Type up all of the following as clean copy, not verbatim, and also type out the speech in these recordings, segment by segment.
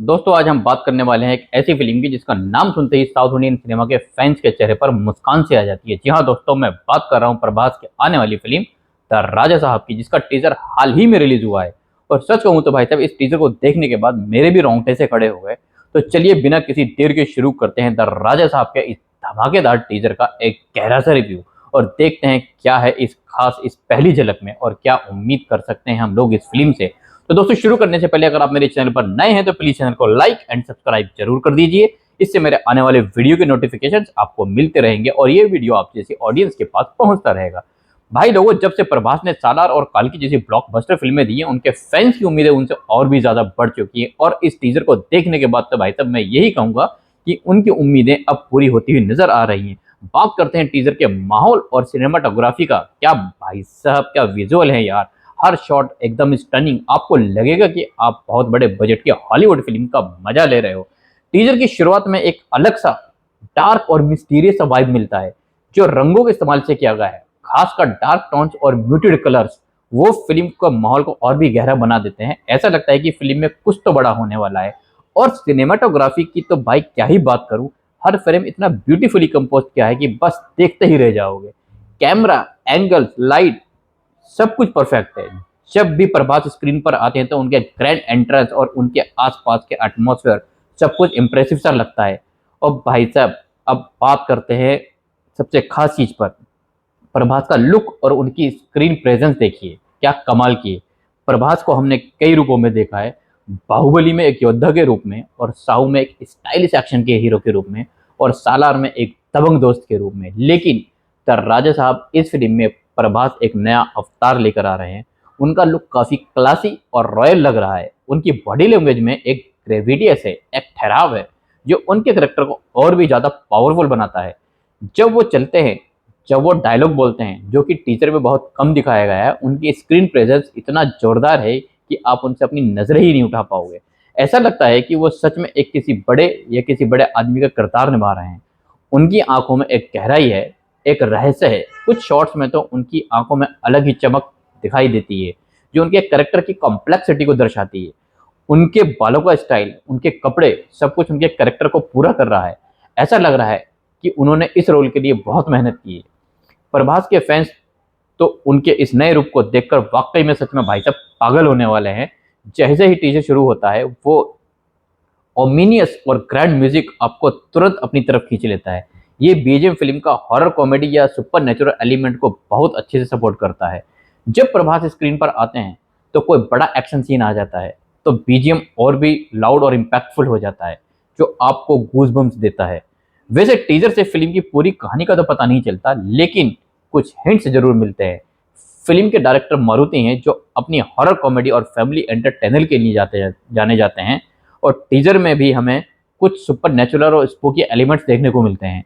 दोस्तों आज हम बात करने वाले हैं एक ऐसी फिल्म की जिसका नाम सुनते ही साउथ इंडियन सिनेमा के फैंस के चेहरे पर मुस्कान सी आ जाती है। जी हाँ दोस्तों, मैं बात कर रहा हूँ प्रभास की आने वाली फिल्म द राजा साहब की, जिसका टीजर हाल ही में रिलीज हुआ है। और सच कहूँ तो भाई साहब, इस टीजर को देखने के बाद मेरे भी रोंगटे से खड़े हो गए। तो चलिए बिना किसी देर के शुरू करते हैं द राजा साहब के इस धमाकेदार टीजर का एक गहरा सा रिव्यू, और देखते हैं क्या है इस पहली झलक में और क्या उम्मीद कर सकते हैं हम लोग इस फिल्म से। तो दोस्तों शुरू करने से पहले अगर आप मेरे चैनल पर नए हैं तो प्लीज चैनल को लाइक एंड सब्सक्राइब जरूर कर दीजिए। इससे मेरे आने वाले वीडियो के नोटिफिकेशंस आपको मिलते रहेंगे और ये वीडियो आप जैसी ऑडियंस के पास पहुंचता रहेगा। भाई लोगों, जब से प्रभास ने सालार और काल्की जैसी ब्लॉकबस्टर फिल्में दी हैं, उनके फैंस की उम्मीदें उनसे और भी ज्यादा बढ़ चुकी हैं। और इस टीजर को देखने के बाद तो भाई साहब मैं यही कहूंगा कि उनकी उम्मीदें अब पूरी होती हुई नजर आ रही हैं। बात करते हैं टीजर के माहौल और सिनेमाटोग्राफी का। क्या भाई साहब, क्या विजुअल है यार। हर शॉट एकदम स्टनिंग, आपको लगेगा कि आप बहुत बड़े बजट की हॉलीवुड फिल्म का मजा ले रहे हो। टीजर की शुरुआत में एक अलग सा डार्क और मिस्टीरियस सा वाइब मिलता है, जो रंगों के इस्तेमाल से किया गया है। खासकर डार्क टोन्स और म्यूटेड कलर्स वो फिल्म का माहौल को और भी गहरा बना देते हैं। ऐसा लगता है कि फिल्म में कुछ तो बड़ा होने वाला है। और सिनेमाटोग्राफी की तो भाई क्या ही बात करूं, हर फ्रेम इतना ब्यूटीफुली कंपोज किया है कि बस देखते ही रह जाओगे। कैमरा एंगल्स, लाइट, सब कुछ परफेक्ट है। जब भी प्रभास स्क्रीन पर आते हैं तो उनके ग्रैंड एंट्रेंस और उनके आसपास के एटमॉस्फेयर सब कुछ इंप्रेसिव सा लगता है। और भाई साहब, अब बात करते हैं सबसे खास चीज पर। प्रभास का लुक और उनकी स्क्रीन प्रेजेंस देखिए, क्या कमाल की है। प्रभास को हमने कई रूपों में देखा है। बाहुबली में एक योद्धा के रूप में, और साहू में एक स्टाइलिश एक्शन के हीरो के रूप में, और सालार में एक दबंग दोस्त के रूप में। लेकिन द राजा साहब इस फिल्म में प्रभास एक नया अवतार लेकर आ रहे हैं। उनका लुक काफी क्लासी और रॉयल लग रहा है। उनकी बॉडी लैंग्वेज में एक ग्रेविडियस है, एक ठहराव है, जो उनके करेक्टर को और भी ज्यादा पावरफुल बनाता है। जब वो चलते हैं, जब वो डायलॉग बोलते हैं, जो कि टीजर में बहुत कम दिखाया गया है, उनकी स्क्रीन प्रेजेंस इतना जोरदार है कि आप उनसे अपनी नजरें ही नहीं उठा पाओगे। ऐसा लगता है कि वो सच में एक किसी बड़े या किसी बड़े आदमी का किरदार निभा रहे हैं। उनकी आंखों में एक गहराई है, एक रहस्य है। कुछ शॉट्स में तो उनकी आंखों में अलग ही चमक दिखाई देती है, जो उनके कैरेक्टर की कॉम्प्लेक्सिटी को दर्शाती है। उनके बालों का स्टाइल, उनके कपड़े, सब कुछ उनके कैरेक्टर को पूरा कर रहा है। ऐसा लग रहा है कि उन्होंने इस रोल के लिए बहुत मेहनत की है। प्रभास के फैंस तो उनके इस नए रूप को देखकर वाकई में सच में भाई साहब पागल होने वाले हैं। जैसे ही टीजर शुरू होता है, वो ओमिनियस और ग्रैंड म्यूजिक आपको तुरंत अपनी तरफ खींच लेता है। ये बीजीएम फिल्म का हॉरर कॉमेडी या सुपर नेचुरल एलिमेंट को बहुत अच्छे से सपोर्ट करता है। जब प्रभास स्क्रीन पर आते हैं तो कोई बड़ा एक्शन सीन आ जाता है तो बीजीएम और भी लाउड और इम्पैक्टफुल हो जाता है, जो आपको गूजबम्स देता है। वैसे टीजर से फिल्म की पूरी कहानी का तो पता नहीं चलता, लेकिन कुछ हिंट्स जरूर मिलते हैं। फिल्म के डायरेक्टर मारुति हैं, जो अपनी हॉरर कॉमेडी और फैमिली एंटरटेनर के लिए जाने जाते हैं। और टीजर में भी हमें कुछ सुपर नेचुरल और स्पूकी एलिमेंट्स देखने को मिलते हैं।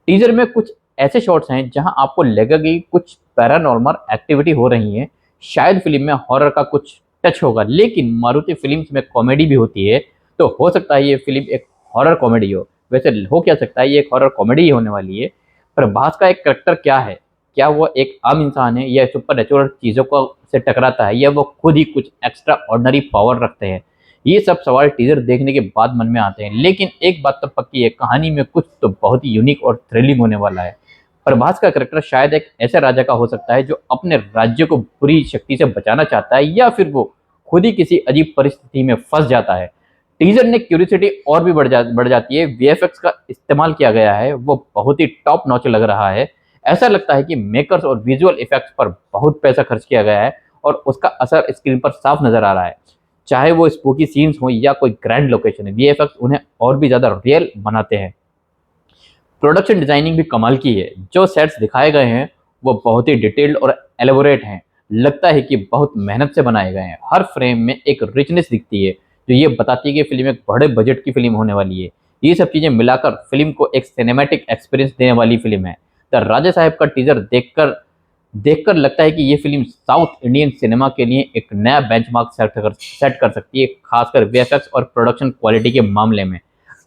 टीजर में कुछ ऐसे शॉट्स हैं जहां आपको लगेगा कि कुछ पैरानॉर्मल एक्टिविटी हो रही है। शायद फिल्म में हॉरर का कुछ टच होगा, लेकिन मारुति फिल्म्स में कॉमेडी भी होती है, तो हो सकता है ये फिल्म एक हॉरर कॉमेडी हो। वैसे हो क्या सकता है, ये एक हॉरर कॉमेडी ही होने वाली है। प्रभास का एक करेक्टर क्या है, क्या वो एक आम इंसान है या सुपर नेचुरल चीज़ों को से टकराता है, या वो खुद ही कुछ एक्स्ट्रा ऑर्डनरी पावर रखते हैं। ये सब सवाल टीजर देखने के बाद मन में आते हैं। लेकिन एक बात तो पक्की है, कहानी में कुछ तो बहुत ही यूनिक और थ्रिलिंग होने वाला है। प्रभास का करेक्टर शायद एक ऐसे राजा का हो सकता है जो अपने राज्य को बुरी शक्ति से बचाना चाहता है, या फिर वो खुद ही किसी अजीब परिस्थिति में फंस जाता है। टीजर ने क्यूरियोसिटी और भी बढ़ जाती है। वीएफएक्स का इस्तेमाल किया गया है, वो बहुत ही टॉप नॉच लग रहा है। ऐसा लगता है कि मेकर्स और विजुअल इफेक्ट्स पर बहुत पैसा खर्च किया गया है, और उसका असर स्क्रीन पर साफ नजर आ रहा है। चाहे वो स्पूकी सीन्स हो या कोई ग्रैंड लोकेशन है, वीएफएक्स उन्हें और भी ज्यादा रियल बनाते हैं। प्रोडक्शन डिजाइनिंग भी कमाल की है। जो सेट्स दिखाए गए हैं वो बहुत ही डिटेल्ड और एलेबोरेट हैं। लगता है कि बहुत मेहनत से बनाए गए हैं। हर फ्रेम में एक रिचनेस दिखती है, जो ये बताती है कि फिल्म एक बड़े बजट की फिल्म होने वाली है। ये सब चीजें मिलाकर फिल्म को एक सिनेमैटिक एक्सपीरियंस देने वाली फिल्म है। द राजा साहब का टीजर देखकर देखकर लगता है कि ये फिल्म साउथ इंडियन सिनेमा के लिए एक नया बेंचमार्क सेट कर सकती है, खासकर वीएफएक्स और प्रोडक्शन क्वालिटी के मामले में।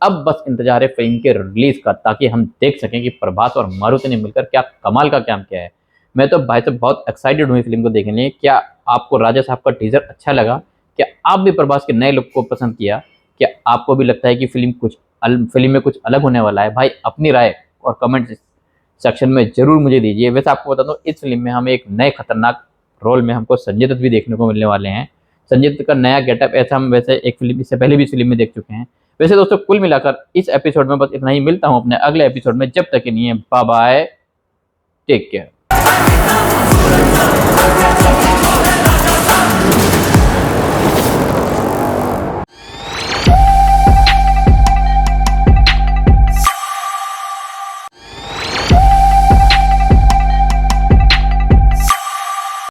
अब बस इंतजार है फिल्म के रिलीज का, ताकि हम देख सकें कि प्रभास और मारुति ने मिलकर क्या कमाल का काम किया है। मैं तो भाई साहब बहुत एक्साइटेड हूँ फिल्म को देखने के लिए। क्या आपको राजा साहब का टीजर अच्छा लगा? क्या आप भी प्रभास के नए लुक को पसंद किया? क्या आपको भी लगता है कि फिल्म में कुछ अलग होने वाला है? भाई अपनी राय और कमेंट सेक्शन में जरूर मुझे दीजिए। वैसे आपको बता दूं, इस फिल्म में हमें एक नए खतरनाक रोल में हमको संजय दत्त भी देखने को मिलने वाले हैं। संजय दत्त का नया गेटअप ऐसा हम वैसे एक फिल्म इससे पहले भी इस फिल्म में देख चुके हैं। वैसे दोस्तों कुल मिलाकर इस एपिसोड में बस इतना ही। मिलता हूं अपने अगले एपिसोड में, जब तक के लिए बाय बाय, टेक केयर।